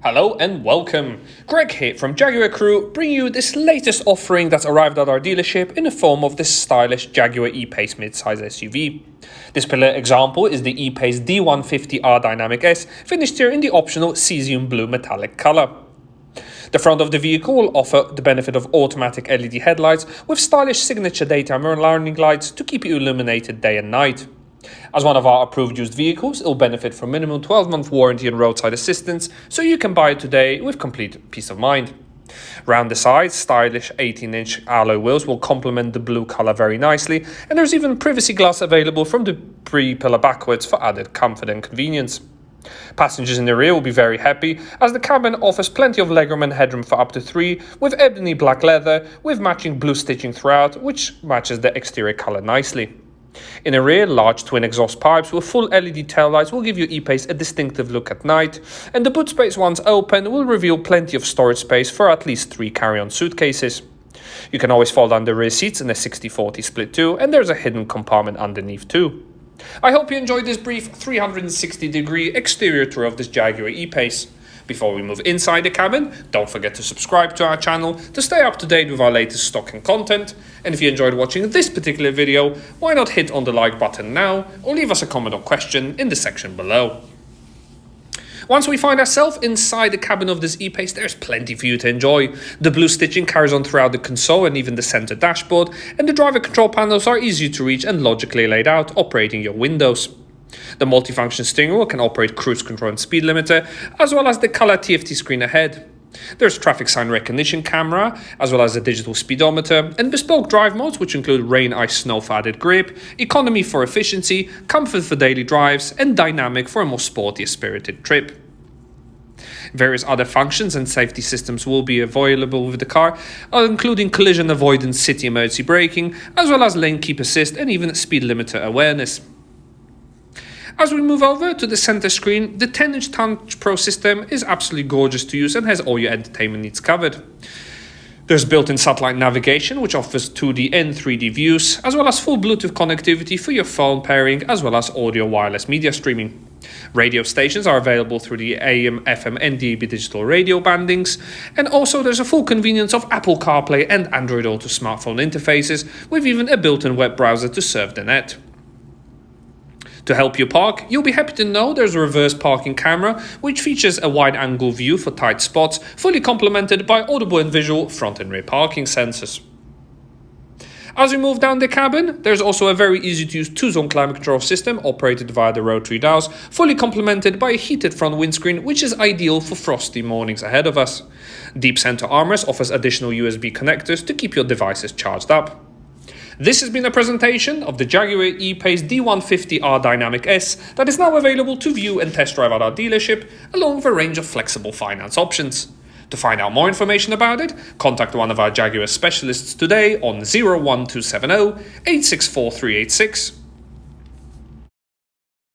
Hello and welcome. Greg here from Jaguar Crewe, bringing you this latest offering that's arrived at our dealership in the form of this stylish Jaguar E-Pace midsize SUV. This pillar example is the E-Pace D150 R Dynamic S, finished here in the optional Caesium blue metallic color. The front of the vehicle will offer the benefit of automatic LED headlights with stylish signature daytime running lights to keep you illuminated day and night. As one of our approved used vehicles, it will benefit from minimum 12-month warranty and roadside assistance, so you can buy it today with complete peace of mind. Round the sides, stylish 18-inch alloy wheels will complement the blue colour very nicely, and there's even privacy glass available from the pre-pillar backwards for added comfort and convenience. Passengers in the rear will be very happy, as the cabin offers plenty of legroom and headroom for up to 3, with ebony black leather with matching blue stitching throughout, which matches the exterior colour nicely. In the rear, large twin exhaust pipes with full LED taillights will give your E-Pace a distinctive look at night, and the boot space once open will reveal plenty of storage space for at least 3 carry-on suitcases. You can always fold down the rear seats in a 60-40 split too, and there's a hidden compartment underneath too. I hope you enjoyed this brief 360-degree exterior tour of this Jaguar E-Pace. Before we move inside the cabin, don't forget to subscribe to our channel to stay up to date with our latest stock and content. And if you enjoyed watching this particular video, why not hit on the like button now or leave us a comment or question in the section below. Once we find ourselves inside the cabin of this E-Pace, there's plenty for you to enjoy. The blue stitching carries on throughout the console and even the center dashboard, and the driver control panels are easy to reach and logically laid out, operating your windows. The multifunction steering wheel can operate cruise control and speed limiter, as well as the color TFT screen ahead. There's traffic sign recognition camera, as well as a digital speedometer, and bespoke drive modes which include rain, ice, snow for added grip, economy for efficiency, comfort for daily drives, and dynamic for a more sporty, spirited trip. Various other functions and safety systems will be available with the car, including collision avoidance, city emergency braking, as well as lane keep assist and even speed limiter awareness. As we move over to the center screen, the 10-inch Touch Pro system is absolutely gorgeous to use and has all your entertainment needs covered. There's built-in satellite navigation, which offers 2D and 3D views, as well as full Bluetooth connectivity for your phone pairing, as well as audio wireless media streaming. Radio stations are available through the AM, FM and DAB digital radio bandings, and also there's a full convenience of Apple CarPlay and Android Auto smartphone interfaces, with even a built-in web browser to surf the net. To help you park, you'll be happy to know there's a reverse parking camera, which features a wide-angle view for tight spots, fully complemented by audible and visual front and rear parking sensors. As we move down the cabin, there's also a very easy-to-use 2-zone climate control system operated via the rotary dials, fully complemented by a heated front windscreen, which is ideal for frosty mornings ahead of us. Deep center armrest offers additional USB connectors to keep your devices charged up. This has been a presentation of the Jaguar E-Pace D150 R Dynamic S that is now available to view and test drive at our dealership, along with a range of flexible finance options. To find out more information about it, contact one of our Jaguar specialists today on 01270 864 386